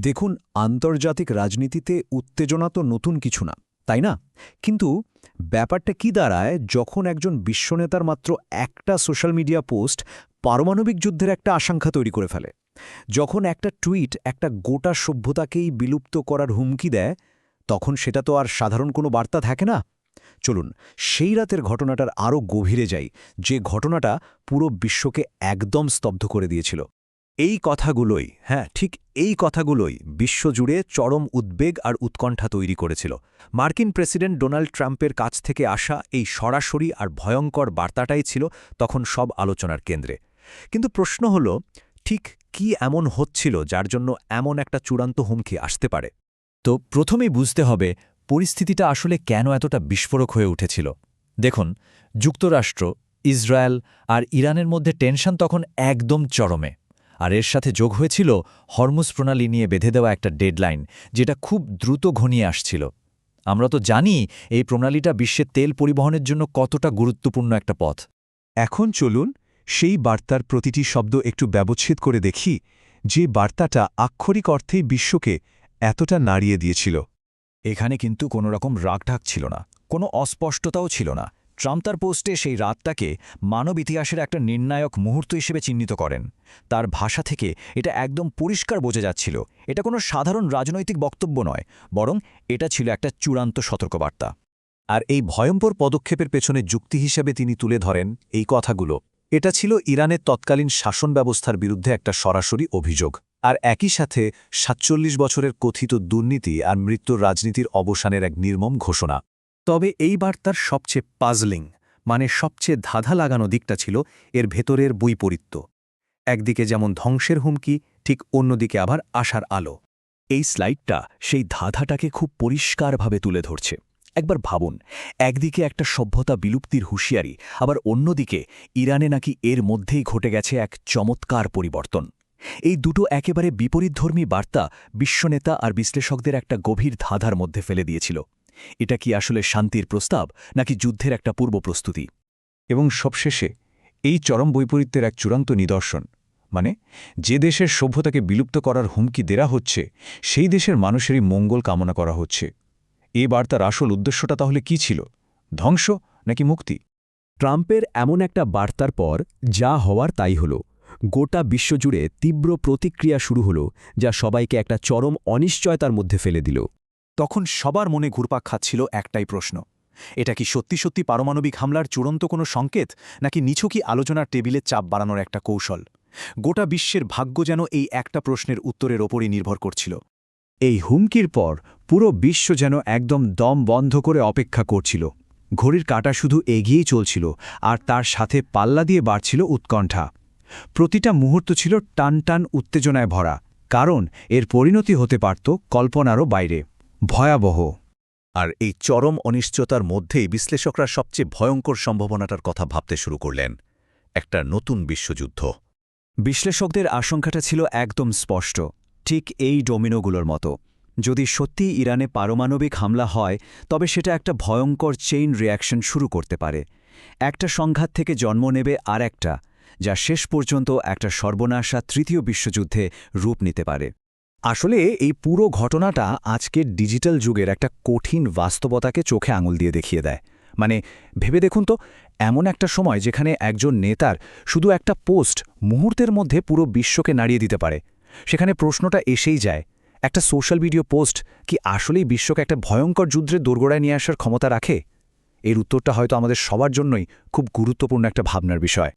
দেখুন, আন্তর্জাতিক রাজনীতিতে উত্তেজনা তো নতুন কিছু না, তাই না? কিন্তু ব্যাপারটা কি দাঁড়ায় যখন একজন বিশ্বনেতার মাত্র একটা সোশ্যাল মিডিয়া পোস্ট পারমাণবিক যুদ্ধের একটা আশঙ্কা তৈরি করে ফেলে, যখন একটা টুইট একটা গোটা সভ্যতাকেই বিলুপ্ত করার হুমকি দেয়, তখন সেটা তো আর সাধারণ কোনো বার্তা থাকে না। চলুন সেই রাতের ঘটনাটার আরও গভীরে যাই, যে ঘটনাটা পুরো বিশ্বকে একদম স্তব্ধ করে দিয়েছিল। এই কথাগুলোই, ঠিক এই কথাগুলোই বিশ্বজুড়ে চরম উদ্বেগ আর উৎকণ্ঠা তৈরি করেছিল। মার্কিন প্রেসিডেন্ট ডোনাল্ড ট্রাম্পের কাছ থেকে আসা এই সরাসরি আর ভয়ঙ্কর বার্তাটাই ছিল তখন সব আলোচনার কেন্দ্রে। কিন্তু প্রশ্ন হল, ঠিক কি এমন হচ্ছিল যার জন্য এমন একটা চূড়ান্ত হুমকি আসতে পারে? তো প্রথমেই বুঝতে হবে পরিস্থিতিটা আসলে কেন এতটা বিস্ফোরক হয়ে উঠেছিল। দেখুন, যুক্তরাষ্ট্র, ইসরায়েল আর ইরানের মধ্যে টেনশন তখন একদম চরমে। আর এর সাথে যোগ হয়েছিল হরমুজ প্রণালী নিয়ে বেঁধে দেওয়া একটা ডেডলাইন, যেটা খুব দ্রুত ঘনিয়ে আসছিল। আমরা তো জানি এই প্রণালীটা বিশ্বের তেল পরিবহনের জন্য কতটা গুরুত্বপূর্ণ একটা পথ। এখন চলুন সেই বার্তার প্রতিটি শব্দ একটু ব্যবচ্ছেদ করে দেখি, যে বার্তাটা আক্ষরিক অর্থেই বিশ্বকে এতটা নাড়িয়ে দিয়েছিল। এখানে কিন্তু কোনো রকম রাগঢাক ছিল না, কোনো অস্পষ্টতাও ছিল না। ট্রাম্প তার পোস্টে সেই রাতটাকে মানব ইতিহাসের একটা নির্ণায়ক মুহূর্ত হিসেবে চিহ্নিত করেন। তার ভাষা থেকে এটা একদম পরিষ্কার বোঝা যাচ্ছিল, এটা কোনো সাধারণ রাজনৈতিক বক্তব্য নয়, বরং এটা ছিল একটা চূড়ান্ত সতর্কবার্তা। আর এই ভয়ঙ্কর পদক্ষেপের পেছনে যুক্তি হিসেবে তিনি তুলে ধরেন এই কথাগুলো। এটা ছিল ইরানের তৎকালীন শাসন ব্যবস্থার বিরুদ্ধে একটা সরাসরি অভিযোগ, আর একই সাথে ৪৭ বছরের কথিত দুর্নীতি আর মৃত্যুর রাজনীতির অবসানের এক নির্মম ঘোষণা। তবে এই বার্তার সবচেয়ে পাজলিং, মানে সবচেয়ে ধাঁধা লাগানো দিকটা ছিল এর ভেতরের বৈপরীত্য। একদিকে যেমন ধ্বংসের হুমকি, ঠিক অন্যদিকে আবার আশার আলো। এই স্লাইডটা সেই ধাঁধাটাকে খুব পরিষ্কারভাবে তুলে ধরছে। একবার ভাবুন, একদিকে একটা সভ্যতা বিলুপ্তির হুঁশিয়ারি, আবার অন্যদিকে ইরানে নাকি এর মধ্যেই ঘটে গেছে এক চমৎকার পরিবর্তন। এই দুটো একেবারে বিপরীতধর্মী বার্তা বিশ্বনেতা আর বিশ্লেষকদের একটা গভীর ধাঁধার মধ্যে ফেলে দিয়েছিল। এটা কি আসলে শান্তির প্রস্তাব, নাকি যুদ্ধের একটা পূর্ব প্রস্তুতি? এবং সবশেষে এই চরম বৈপরীত্যের এক চূড়ান্ত নিদর্শন, মানে যে দেশের সভ্যতাকে বিলুপ্ত করার হুমকি দেয়া হচ্ছে, সেই দেশের মানুষেরই মঙ্গল কামনা করা হচ্ছে। এ বার্তার আসল উদ্দেশ্যটা তাহলে কি ছিল? ধ্বংস নাকি মুক্তি? ট্রাম্পের এমন একটা বার্তার পর যা হওয়ার তাই হল। গোটা বিশ্বজুড়ে তীব্র প্রতিক্রিয়া শুরু হল, যা সবাইকে একটা চরম অনিশ্চয়তার মধ্যে ফেলে দিল। তখন সবার মনে ঘুরপাক খাচ্ছিল একটাই প্রশ্ন, এটা কি সত্যি সত্যি পারমাণবিক হামলার চূড়ান্ত কোনো সংকেত, নাকি নিছকই আলোচনার টেবিলে চাপ বাড়ানোর একটা কৌশল? গোটা বিশ্বের ভাগ্য যেন এই একটা প্রশ্নের উত্তরের ওপরই নির্ভর করছিল। এই হুমকির পর পুরো বিশ্ব যেন একদম দম বন্ধ করে অপেক্ষা করছিল। ঘড়ির কাঁটা শুধু এগিয়েই চলছিল, আর তার সাথে পাল্লা দিয়ে বাড়ছিল উৎকণ্ঠা। প্রতিটা মুহূর্ত ছিল টান টান উত্তেজনায় ভরা, কারণ এর পরিণতি হতে পারত কল্পনারও বাইরে, ভয়াবহ। আর এই চরম অনিশ্চয়তার মধ্যেই বিশ্লেষকরা সবচেয়ে ভয়ঙ্কর সম্ভাবনাটার কথা ভাবতে শুরু করলেন, একটা নতুন বিশ্বযুদ্ধ। বিশ্লেষকদের আশঙ্কাটা ছিল একদম স্পষ্ট, ঠিক এই ডোমিনোগুলোর মতো। যদি সত্যি ইরানে পারমাণবিক হামলা হয়, তবে সেটা একটা ভয়ঙ্কর চেইন রিয়াকশন শুরু করতে পারে। একটা সংঘাত থেকে জন্ম নেবে আর একটা, যা শেষ পর্যন্ত একটা সর্বনাশা তৃতীয় বিশ্বযুদ্ধে রূপ নিতে পারে। আসলে এই পুরো ঘটনাটা আজকের ডিজিটাল যুগের একটা কঠিন বাস্তবতাকে চোখে আঙুল দিয়ে দেখিয়ে দেয়। মানে ভেবে দেখুন তো, এমন একটা সময় যেখানে একজন নেতার শুধু একটা পোস্ট মুহূর্তের মধ্যে পুরো বিশ্বকে নাড়িয়ে দিতে পারে, সেখানে প্রশ্নটা এসেই যায়, একটা সোশ্যাল মিডিয়া পোস্ট কি আসলেই বিশ্বকে একটা ভয়ঙ্কর যুদ্ধের দোরগোড়ায় নিয়ে আসার ক্ষমতা রাখে? এর উত্তরটা হয়তো আমাদের সবার জন্যই খুব গুরুত্বপূর্ণ একটা ভাবনার বিষয়।